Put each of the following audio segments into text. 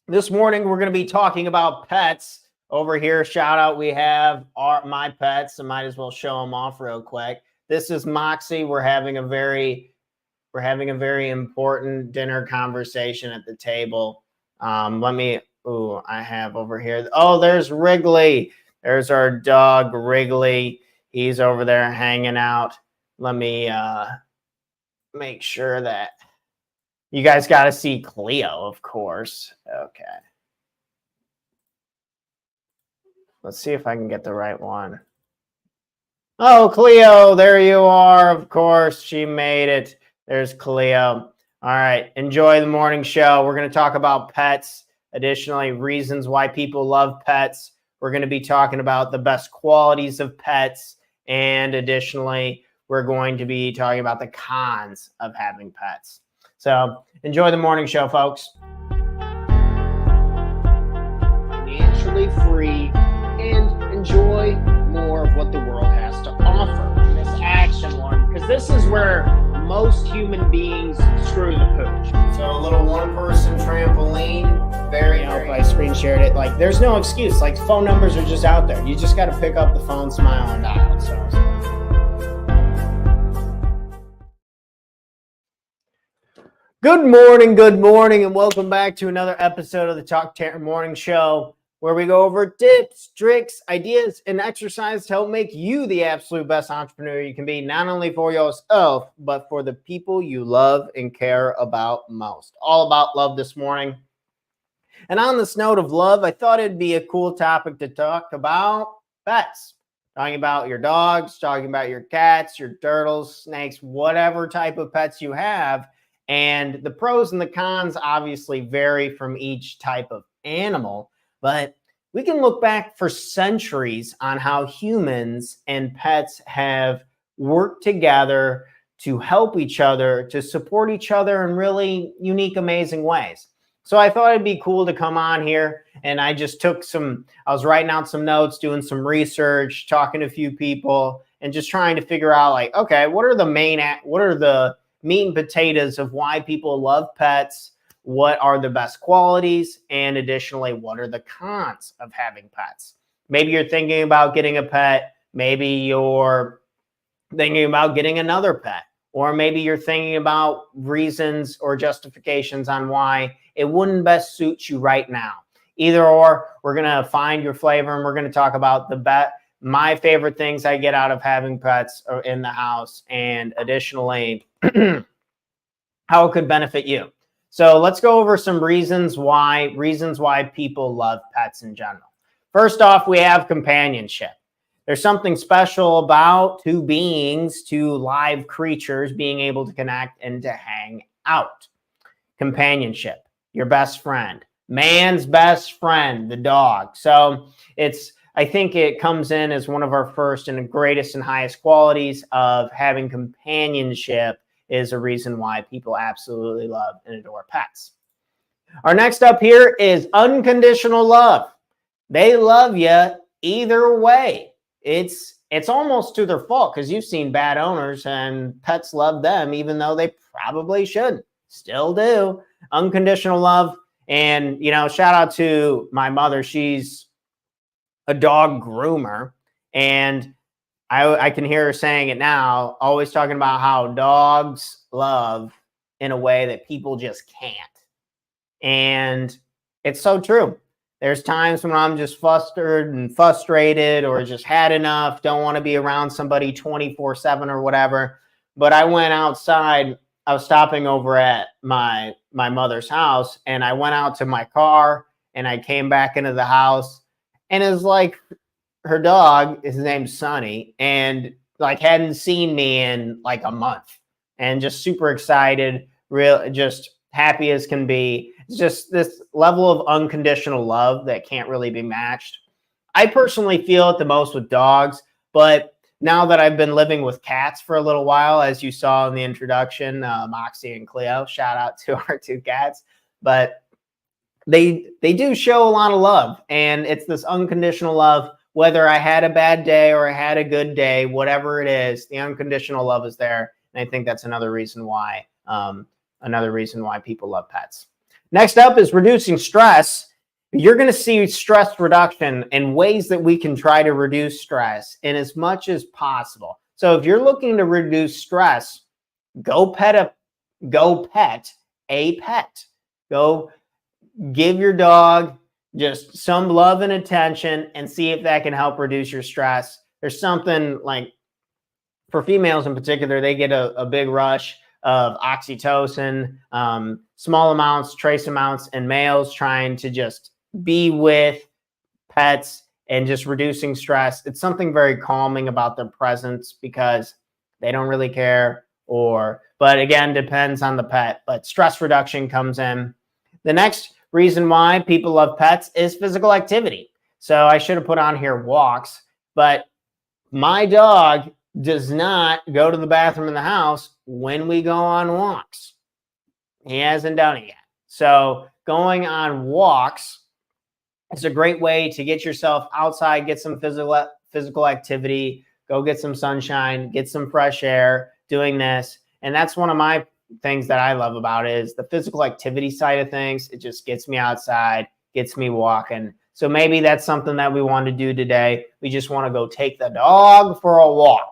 This morning, we're going to be talking about pets over here. Shout out, we have my pets. I might as well show them off real quick. This is Moxie. We're having a very important dinner conversation at the table. I have over here. Oh, there's Wrigley. There's our dog, Wrigley. He's over there hanging out. Let me make sure that you guys got to see Cleo, of course. Okay. Let's see if I can get the right one. Oh, Cleo, there you are. Of course, she made it. There's Cleo. All right, enjoy the morning show. We're going to talk about pets. Additionally, reasons why people love pets. We're going to be talking about the best qualities of pets. And additionally, we're going to be talking about the cons of having pets. So enjoy the morning show, folks. Financially free and enjoy more of what the world has to offer in this action one, because this is where most human beings screw the pooch. So a little one-person trampoline, very I screen shared it. Like, there's no excuse. Like, phone numbers are just out there. You just got to pick up the phone, smile, and dial. So good morning, and welcome back to another episode of the Talk Terror Morning Show, where we go over tips, tricks, ideas, and exercise to help make you the absolute best entrepreneur you can be, not only for yourself, but for the people you love and care about most. All about love this morning. And on this note of love, I thought it'd be a cool topic to talk about pets. Talking about your dogs, talking about your cats, your turtles, snakes, whatever type of pets you have. And the pros and the cons obviously vary from each type of animal. But we can look back for centuries on how humans and pets have worked together to help each other, to support each other in really unique, amazing ways. So I thought it'd be cool to come on here, and I was writing out some notes, doing some research, talking to a few people, and just trying to figure out, like, okay, what are the meat and potatoes of why people love pets? What are the best qualities? And additionally, what are the cons of having pets? Maybe you're thinking about getting a pet. Maybe you're thinking about getting another pet. Or maybe you're thinking about reasons or justifications on why it wouldn't best suit you right now. Either or, we're going to find your flavor, and we're going to talk about my favorite things I get out of having pets in the house, and additionally, how it could benefit you. So let's go over some reasons why people love pets in general. First off, we have companionship. There's something special about two live creatures being able to connect and to hang out. Companionship, your best friend, man's best friend, the dog. So I think it comes in as one of our first and greatest and highest qualities of having companionship, is a reason why people absolutely love and adore pets. Our next up here is unconditional love. They love you either way. It's almost to their fault, because you've seen bad owners and pets love them even though they probably shouldn't. Still do. Unconditional love. And, shout out to my mother. She's a dog groomer, and I can hear her saying it now, always talking about how dogs love in a way that people just can't. And it's so true. There's times when I'm just flustered and frustrated, or just had enough, don't want to be around somebody 24/7 or whatever. But I went outside. I was stopping over at my mother's house, and I went out to my car, and I came back into the house, and it's like her dog, his name's Sonny, and like hadn't seen me in like a month, and just super excited, just happy as can be. It's just this level of unconditional love that can't really be matched. I personally feel it the most with dogs, but now that I've been living with cats for a little while, as you saw in the introduction, Moxie and Cleo, shout out to our two cats, but they do show a lot of love, and it's this unconditional love. Whether I had a bad day or I had a good day, whatever it is, the unconditional love is there. And I think that's another reason why people love pets. Next up is reducing stress. You're going to see stress reduction in ways that we can try to reduce stress in as much as possible. So if you're looking to reduce stress, go pet a pet. Go give your dog just some love and attention and see if that can help reduce your stress. There's something like, for females in particular, they get a big rush of oxytocin, small amounts, trace amounts, and males trying to just be with pets and just reducing stress. It's something very calming about their presence because they don't really care, but again, depends on the pet, but stress reduction comes in. The next reason why people love pets is physical activity. So I should have put on here walks, but my dog does not go to the bathroom in the house when we go on walks. He hasn't done it yet. So going on walks is a great way to get yourself outside, get some physical activity, go get some sunshine, get some fresh air doing this. And that's one of my things that I love about it is the physical activity side of things. It just gets me outside, gets me walking. So maybe that's something that we want to do today. We just want to go take the dog for a walk.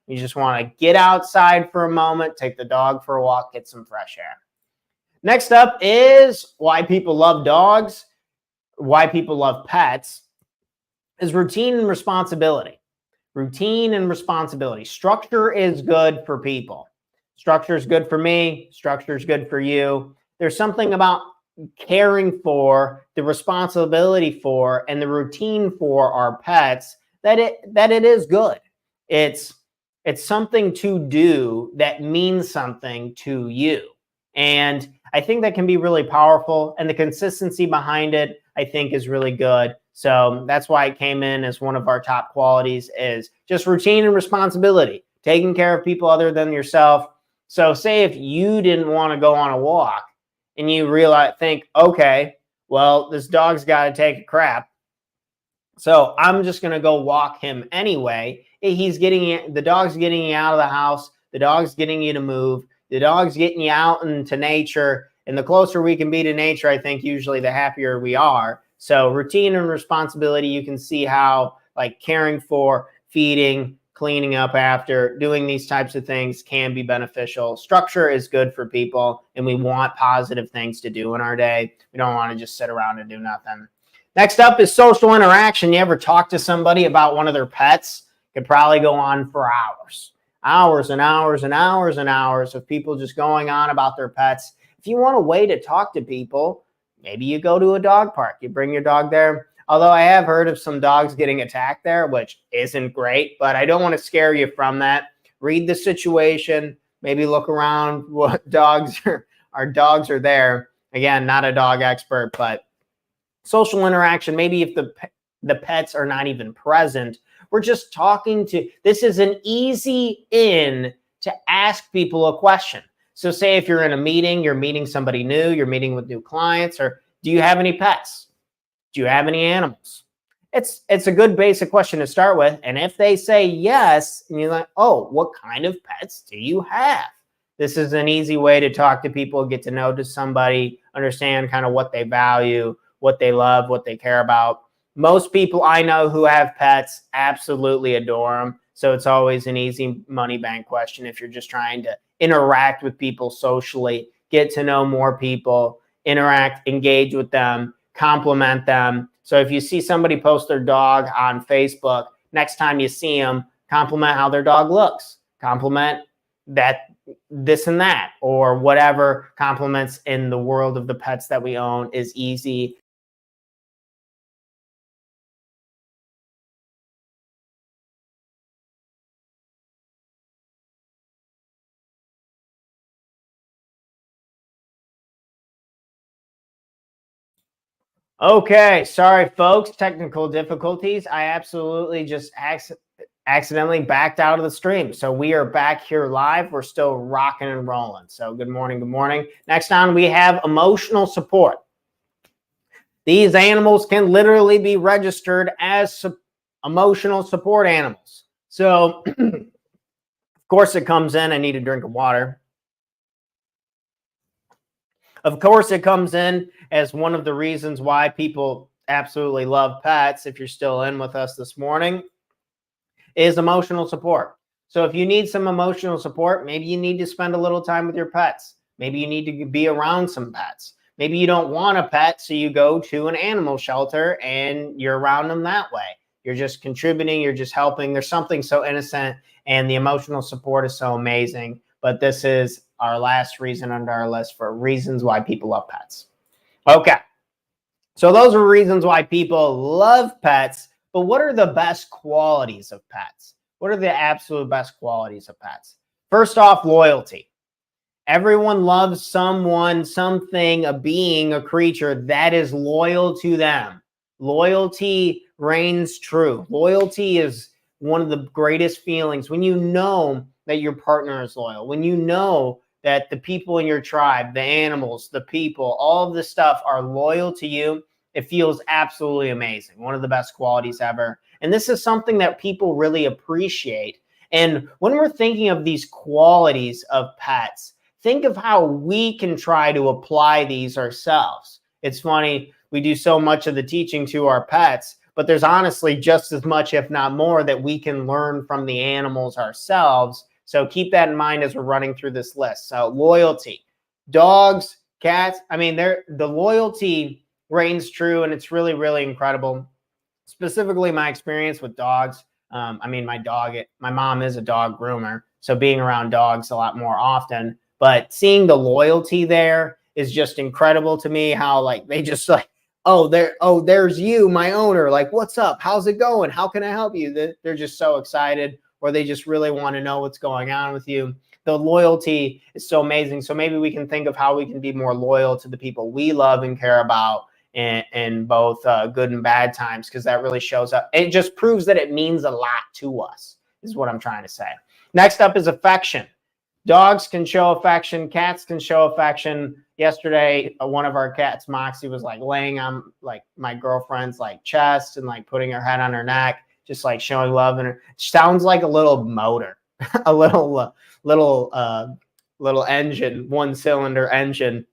You just want to get outside for a moment, take the dog for a walk, get some fresh air. Next up is why people love dogs, why people love pets, is routine and responsibility. Routine and responsibility. Structure is good for people. Structure is good for me. Structure is good for you. There's something about caring for, the responsibility for, and the routine for our pets that it is good. It's something to do that means something to you. And I think that can be really powerful. And the consistency behind it, I think, is really good. So that's why it came in as one of our top qualities is just routine and responsibility, taking care of people other than yourself. So say if you didn't want to go on a walk and you think, okay, well, this dog's got to take a crap, so I'm just going to go walk him anyway. The dog's getting you out of the house. The dog's getting you to move. The dog's getting you out into nature. And the closer we can be to nature, I think usually the happier we are. So routine and responsibility, you can see how like caring for, feeding, cleaning up after, doing these types of things can be beneficial. Structure is good for people, and we want positive things to do in our day. We don't want to just sit around and do nothing. Next up is social interaction. You ever talk to somebody about one of their pets? Could probably go on for hours. Hours and hours and hours and hours of people just going on about their pets. If you want a way to talk to people, maybe you go to a dog park. You bring your dog there. Although I have heard of some dogs getting attacked there, which isn't great, but I don't want to scare you from that. Read the situation. Maybe look around what dogs are there. Again, not a dog expert, but social interaction. Maybe if the pets are not even present, we're just talking to. This is an easy in to ask people a question. So say if you're in a meeting, you're meeting somebody new, you're meeting with new clients, or do you have any pets? Do you have any animals? It's a good basic question to start with. And if they say yes, and you're like, oh, what kind of pets do you have? This is an easy way to talk to people, get to know somebody, understand kind of what they value, what they love, what they care about. Most people I know who have pets absolutely adore them. So it's always an easy money bank question if you're just trying to interact with people socially, get to know more people, interact, engage with them, compliment them. So if you see somebody post their dog on Facebook, next time you see them, compliment how their dog looks, compliment that this and that, or whatever compliments in the world of the pets that we own is easy. Okay, sorry folks, technical difficulties. I absolutely just accidentally backed out of the stream. So we are back here live. We're still rocking and rolling. So good morning, good morning. Next on, we have emotional support. These animals can literally be registered as emotional support animals. So of course it comes in, I need a drink of water. Of course, it comes in as one of the reasons why people absolutely love pets. If you're still in with us this morning, is emotional support. So if you need some emotional support, maybe you need to spend a little time with your pets. Maybe you need to be around some pets. Maybe you don't want a pet, so you go to an animal shelter and you're around them that way. You're just contributing, you're just helping. There's something so innocent, and the emotional support is so amazing. But this is our last reason under our list for reasons why people love pets. Okay. So those are reasons why people love pets. But what are the best qualities of pets? What are the absolute best qualities of pets? First off, loyalty. Everyone loves someone, something, a being, a creature that is loyal to them. Loyalty reigns true. Loyalty is one of the greatest feelings when you know that your partner is loyal, when you know that the people in your tribe, the animals, the people, all of this stuff are loyal to you. It feels absolutely amazing. One of the best qualities ever. And this is something that people really appreciate. And when we're thinking of these qualities of pets, think of how we can try to apply these ourselves. It's funny, we do so much of the teaching to our pets, but there's honestly just as much, if not more, that we can learn from the animals ourselves. So keep that in mind as we're running through this list. So loyalty, dogs, cats, the loyalty reigns true, and it's really, really incredible. Specifically, my experience with dogs. My mom is a dog groomer, so being around dogs a lot more often. But seeing the loyalty there is just incredible to me. How they just there's you, my owner. Like, what's up? How's it going? How can I help you? They're just so excited, or they just really want to know what's going on with you. The loyalty is so amazing. So maybe we can think of how we can be more loyal to the people we love and care about in both good and bad times, because that really shows up. It just proves that it means a lot to us, is what I'm trying to say. Next up is affection. Dogs can show affection. Cats can show affection. Yesterday, one of our cats, Moxie, was laying on my girlfriend's chest and putting her head on her neck, just showing love. And her sounds like a little motor, a little engine, one-cylinder engine.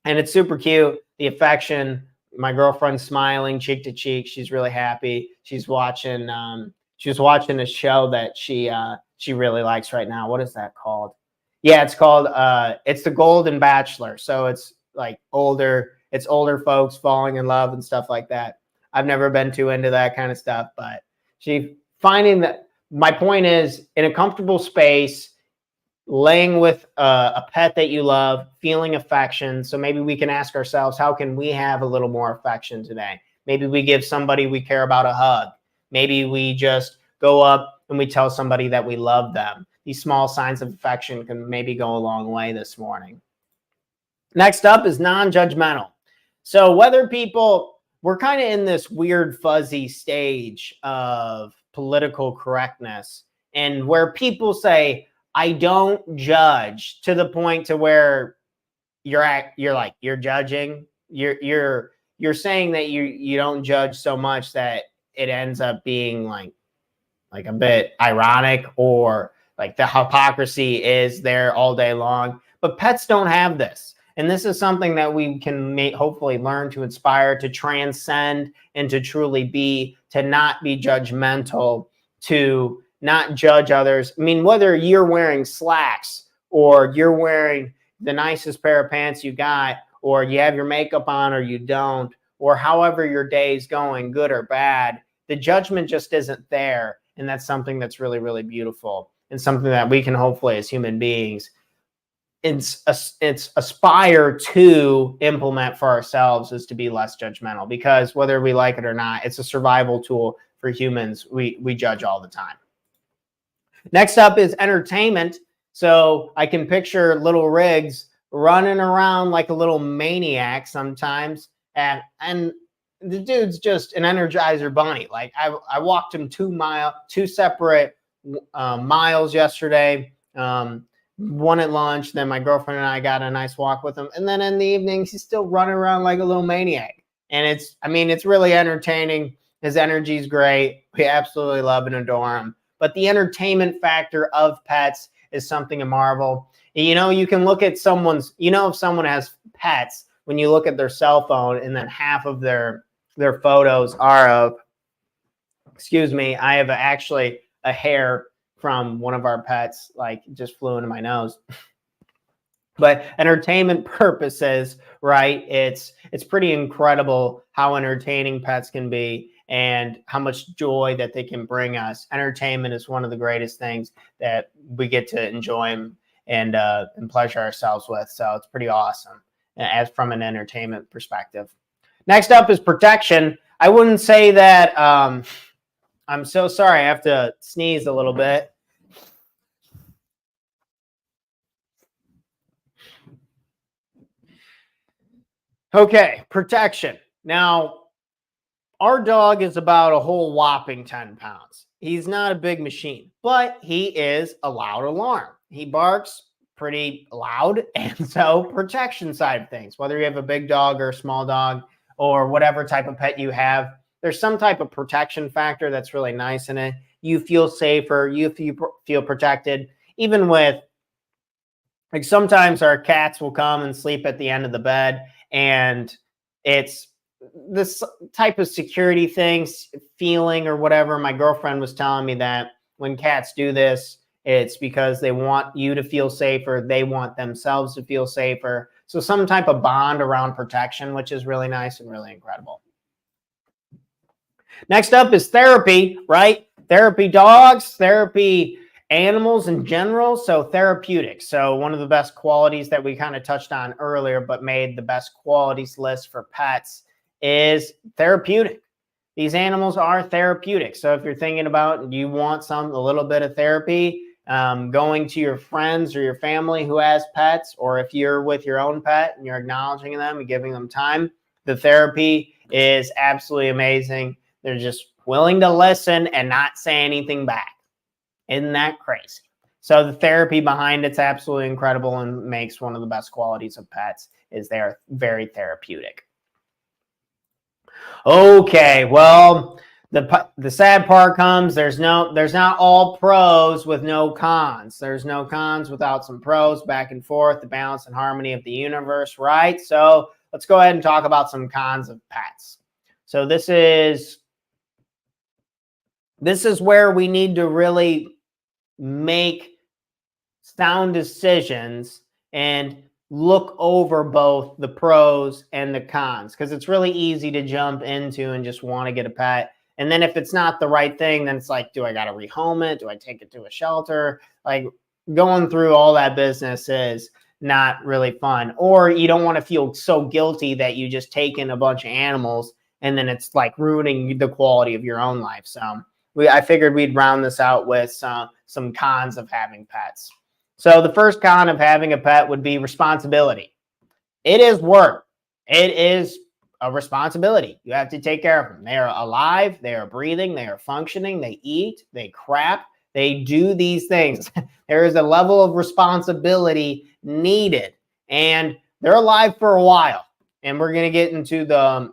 And it's super cute. The affection, my girlfriend's smiling cheek to cheek. She's really happy. She's watching a show that she really likes right now. What is that called? Yeah, it's called it's The Golden Bachelor. So it's older folks falling in love and stuff like that. I've never been too into that kind of stuff, but my point is, in a comfortable space, laying with a pet that you love, feeling affection. So maybe we can ask ourselves, how can we have a little more affection today? Maybe we give somebody we care about a hug. Maybe we just go up and we tell somebody that we love them. These small signs of affection can maybe go a long way this morning. Next up is non-judgmental. So we're kind of in this weird fuzzy stage of political correctness, and where people say, I don't judge, to the point to where you're judging. You're saying that you don't judge so much that it ends up being like a bit ironic, or the hypocrisy is there all day long. But pets don't have this. And this is something that we can hopefully learn to inspire, to transcend, and to truly to not be judgmental, to not judge others. Whether you're wearing slacks, or you're wearing the nicest pair of pants you got, or you have your makeup on or you don't, or however your day's going, good or bad, the judgment just isn't there. And that's something that's really, really beautiful, and something that we can hopefully, as human beings, it's aspire to implement for ourselves, is to be less judgmental. Because whether we like it or not, it's a survival tool for humans. We judge all the time. Next up is entertainment. So I can picture little Riggs running around like a little maniac sometimes, and the dude's just an Energizer bunny. I walked him 2 separate miles yesterday. One at lunch, then my girlfriend and I got a nice walk with him, and then in the evening he's still running around like a little maniac. And it's really entertaining. His energy's great. We absolutely love and adore him. But the entertainment factor of pets is something to marvel. You know, you can look at someone's, you know, if someone has pets, when you look at their cell phone and then half of their photos are of, excuse me, I have actually a hair from one of our pets, like just flew into my nose. But entertainment purposes, right? It's pretty incredible how entertaining pets can be and how much joy that they can bring us. Entertainment is one of the greatest things that we get to enjoy and pleasure ourselves with. So it's pretty awesome as from an entertainment perspective. Next up is protection. I wouldn't say that. I'm so sorry. I have to sneeze a little bit. Okay, protection. Now, our dog is about a whole whopping 10 pounds. He's not a big machine, but he is a loud alarm. He barks pretty loud. And so protection side of things, whether you have a big dog or a small dog or whatever type of pet you have, there's some type of protection factor that's really nice in it. You feel safer. You feel protected. Even with, like, sometimes our cats will come and sleep at the end of the bed, and it's this type of security things, feeling or whatever. My girlfriend was telling me that when cats do this, it's because they want you to feel safer. They want themselves to feel safer. So some type of bond around protection, which is really nice and really incredible. Next up is therapy, right? Therapy dogs, therapy animals in general. So therapeutic. So one of the best qualities that we kind of touched on earlier, but made the best qualities list for pets is therapeutic. These animals are therapeutic. So if you're thinking about, you want a little bit of therapy, going to your friends or your family who has pets, or if you're with your own pet and you're acknowledging them and giving them time, the therapy is absolutely amazing. They're just willing to listen and not say anything back. Isn't that crazy? So the therapy behind it's absolutely incredible and makes one of the best qualities of pets is they're very therapeutic. Okay, well, the sad part comes, there's not all pros with no cons. There's no cons without some pros, back and forth, the balance and harmony of the universe, right? So let's go ahead and talk about some cons of pets. So this is where we need to really make sound decisions and look over both the pros and the cons, because it's really easy to jump into and just want to get a pet. And then if it's not the right thing, then it's like, do I got to rehome it? Do I take it to a shelter? Like, going through all that business is not really fun. Or you don't want to feel so guilty that you just take in a bunch of animals and then it's like ruining the quality of your own life. So I figured we'd round this out with some cons of having pets. So the first con of having a pet would be responsibility. It is work. It is a responsibility. You have to take care of them. They are alive. They are breathing. They are functioning. They eat. They crap. They do these things. There is a level of responsibility needed. And they're alive for a while. And we're going to get into the...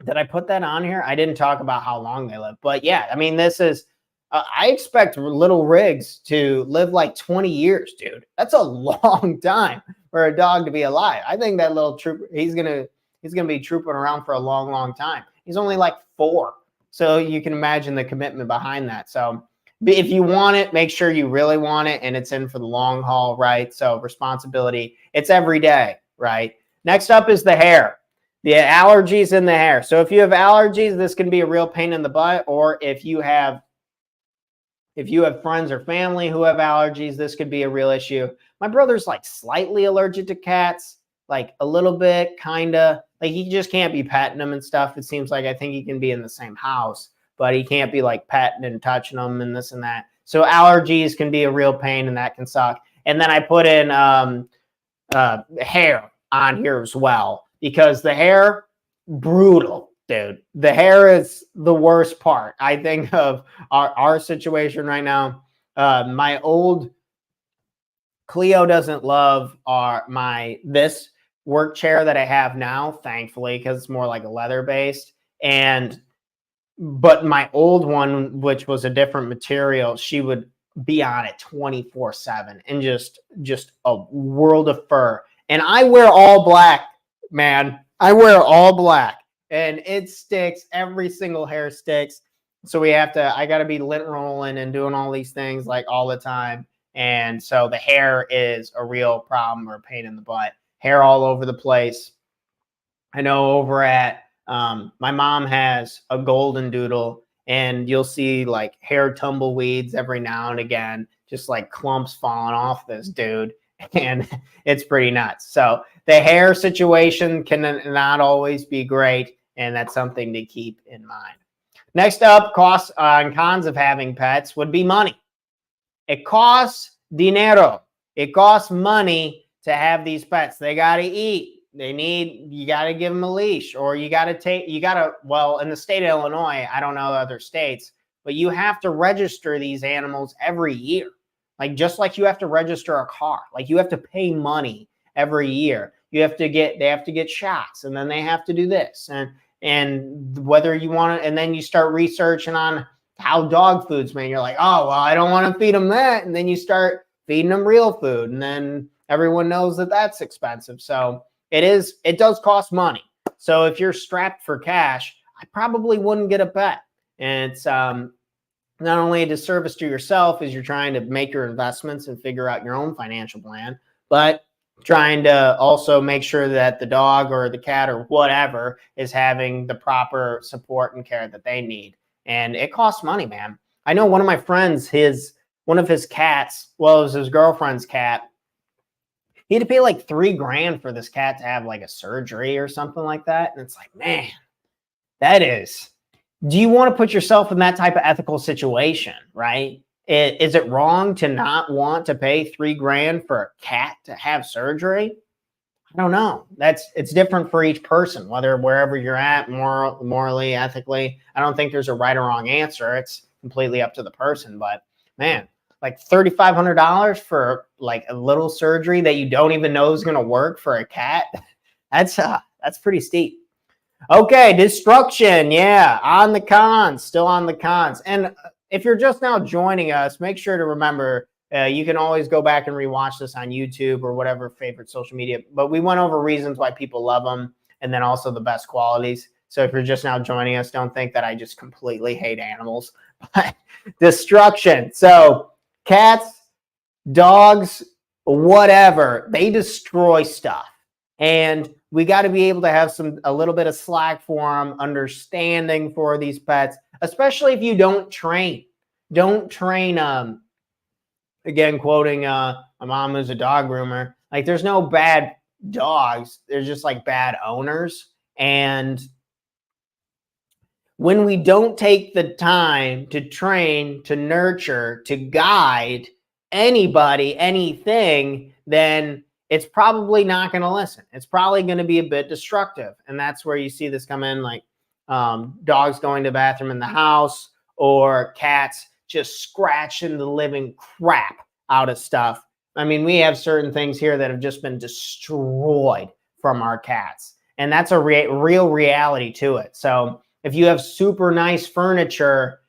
Did I put that on here? I didn't talk about how long they live. But yeah, I mean, this is... I expect little Riggs to live like 20 years, dude. That's a long time for a dog to be alive. I think that little trooper, he's gonna be trooping around for a long, long time. He's only like 4. So you can imagine the commitment behind that. So if you want it, make sure you really want it and it's in for the long haul, right? So responsibility, it's every day, right? Next up is the hair. The allergies in the hair. So if you have allergies, this can be a real pain in the butt. Or if you have friends or family who have allergies, this could be a real issue. My brother's like slightly allergic to cats, like a little bit, kind of. Like, he just can't be petting them and stuff. It seems like, I think he can be in the same house, but he can't be like petting and touching them and this and that. So allergies can be a real pain and that can suck. And then I put in hair on here as well, because the hair, brutal. Dude, the hair is the worst part, I think, of our situation right now. My old Cleo doesn't love this work chair that I have now, thankfully, because it's more like a leather based. But my old one, which was a different material, she would be on it 24/7 and just a world of fur. And I wear all black, man. I wear all black and it sticks. Every single hair sticks. So I got to be lint rolling and doing all these things like all the time. And so the hair is a real problem or a pain in the butt. Hair all over the place. I know over at my mom has a golden doodle, and you'll see like hair tumbleweeds every now and again, just like clumps falling off this dude. And it's pretty nuts. So the hair situation can not always be great, and that's something to keep in mind. Next up, costs and cons of having pets would be money. It costs dinero. It costs money to have these pets. They got to eat. You got to give them a leash, or well, in the state of Illinois, I don't know other states, but you have to register these animals every year. Like, just like you have to register a car, like you have to pay money every year. They have to get shots, and then they have to do this. And whether you want to, and then you start researching on how dog food's made. You're like, oh, well, I don't want to feed them that. And then you start feeding them real food. And then everyone knows that that's expensive. So it does cost money. So if you're strapped for cash, I probably wouldn't get a pet. And it's not only a disservice to yourself as you're trying to make your investments and figure out your own financial plan, but trying to also make sure that the dog or the cat or whatever is having the proper support and care that they need. And it costs money, man. I know one of my friends, one of his cats, well, it was his girlfriend's cat. He had to pay like $3,000 for this cat to have like a surgery or something like that. And it's like, man, do you want to put yourself in that type of ethical situation, right? Is it wrong to not want to pay $3,000 for a cat to have surgery? I don't know. It's different for each person, wherever you're at, morally, ethically. I don't think there's a right or wrong answer. It's completely up to the person. But man, like $3,500 for like a little surgery that you don't even know is going to work for a cat. That's pretty steep. Okay, destruction. Yeah, still on the cons. And if you're just now joining us, make sure to remember, you can always go back and rewatch this on YouTube or whatever favorite social media. But we went over reasons why people love them and then also the best qualities. So if you're just now joining us, don't think that I just completely hate animals. But destruction. So cats, dogs, whatever, they destroy stuff. And we got to be able to have a little bit of slack for them, understanding for these pets, especially if you don't train. Don't train again, quoting my mom who's a dog groomer, like there's no bad dogs. There's just like bad owners. And when we don't take the time to train, to nurture, to guide anybody, anything, then it's probably not going to listen. It's probably going to be a bit destructive. And that's where you see this come in, like dogs going to the bathroom in the house, or cats just scratching the living crap out of stuff. I mean, we have certain things here that have just been destroyed from our cats. And that's a real reality to it. So if you have super nice furniture,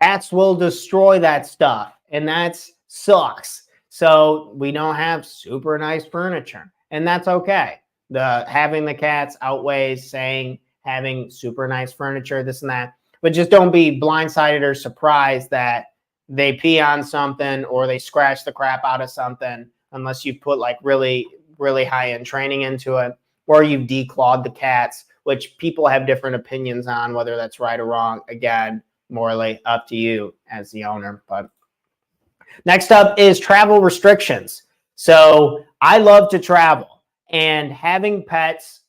cats will destroy that stuff. And that sucks. So we don't have super nice furniture. And that's okay. Having the cats outweighs having super nice furniture, this and that. But just don't be blindsided or surprised that they pee on something or they scratch the crap out of something unless you put like really, really high-end training into it, or you've declawed the cats, which people have different opinions on whether that's right or wrong. Again, morally up to you as the owner. But next up is travel restrictions. So I love to travel, and having pets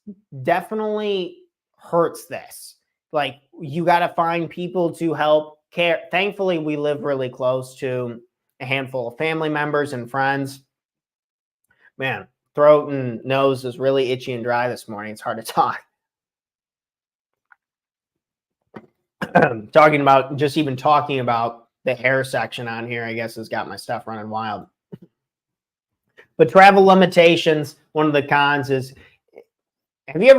definitely hurts this. Like, you got to find people to help care. Thankfully, we live really close to a handful of family members and friends. Man, throat and nose is really itchy and dry this morning. It's hard to talk. Talking about the hair section on here, I guess, has got my stuff running wild. But travel limitations, one of the cons is, have you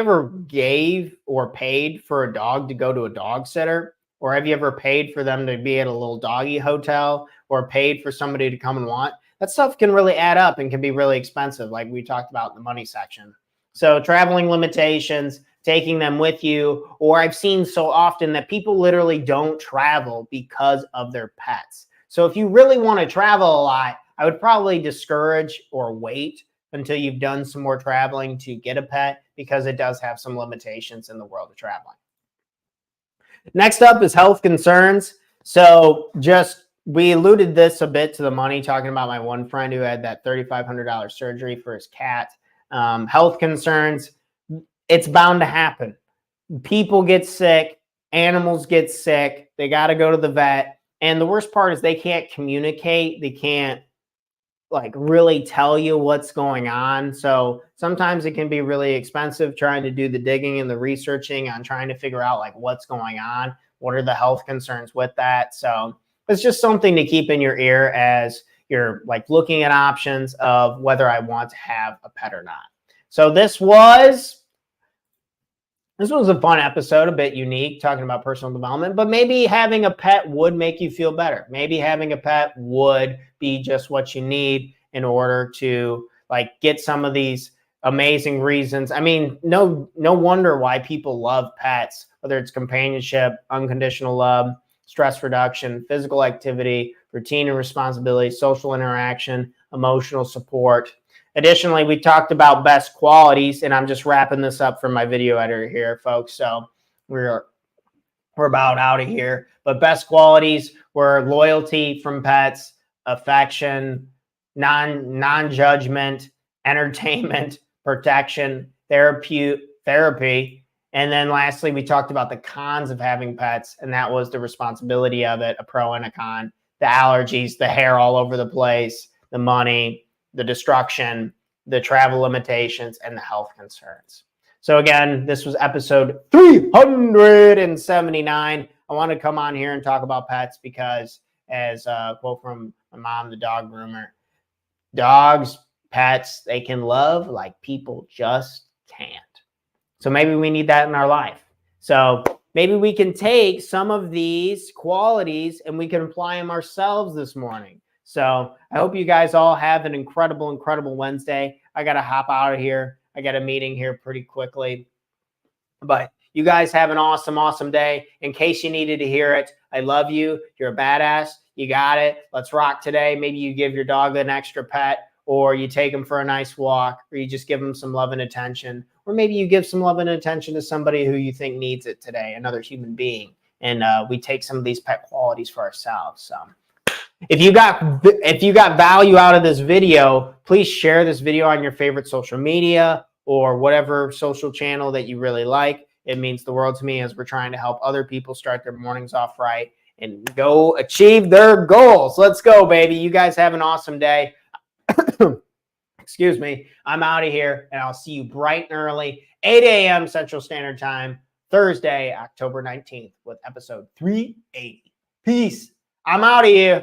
ever gave or paid for a dog to go to a dog sitter? Or have you ever paid for them to be at a little doggy hotel or paid for somebody to come and want? That stuff can really add up and can be really expensive, like we talked about in the money section. So traveling limitations, taking them with you, or I've seen so often that people literally don't travel because of their pets. So if you really want to travel a lot, I would probably discourage or wait until you've done some more traveling to get a pet, because it does have some limitations in the world of traveling. Next up is health concerns. So we alluded this a bit to the money, talking about my one friend who had that $3,500 surgery for his cat. Health concerns, it's bound to happen. People get sick, animals get sick, they got to go to the vet. And the worst part is they can't communicate. They can't like really tell you what's going on. So sometimes it can be really expensive trying to do the digging and the researching on trying to figure out like what's going on. What are the health concerns with that? So it's just something to keep in your ear as you're like looking at options of whether I want to have a pet or not. So this was a fun episode, a bit unique, talking about personal development, but maybe having a pet would make you feel better. Maybe having a pet would be just what you need in order to like get some of these amazing reasons. I mean, no wonder why people love pets, whether it's companionship, unconditional love, stress reduction, physical activity, routine and responsibility, social interaction, emotional support. Additionally, we talked about best qualities, and I'm just wrapping this up for my video editor here, folks. So we're about out of here. But best qualities were loyalty from pets, affection, non-judgment, entertainment, protection, therapy. And then lastly, we talked about the cons of having pets, and that was the responsibility of it, a pro and a con, the allergies, the hair all over the place, the money, the destruction, the travel limitations, and the health concerns. So again, this was episode 379. I want to come on here and talk about pets because, as a quote from my mom, the dog groomer, dogs, pets, they can love like people just can't. So maybe we need that in our life. So maybe we can take some of these qualities and we can apply them ourselves this morning. So I hope you guys all have an incredible, incredible Wednesday. I got to hop out of here. I got a meeting here pretty quickly. But you guys have an awesome, awesome day. In case you needed to hear it, I love you. You're a badass. You got it. Let's rock today. Maybe you give your dog an extra pet, or you take him for a nice walk, or you just give him some love and attention. Or maybe you give some love and attention to somebody who you think needs it today, another human being. And we take some of these pet qualities for ourselves. So if you got value out of this video, please share this video on your favorite social media or whatever social channel that you really like. It means the world to me as we're trying to help other people start their mornings off right and go achieve their goals. Let's go, baby. You guys have an awesome day. Excuse me. I'm out of here, and I'll see you bright and early, 8 a.m. Central Standard Time, Thursday, October 19th, with episode 380. Peace. I'm out of here.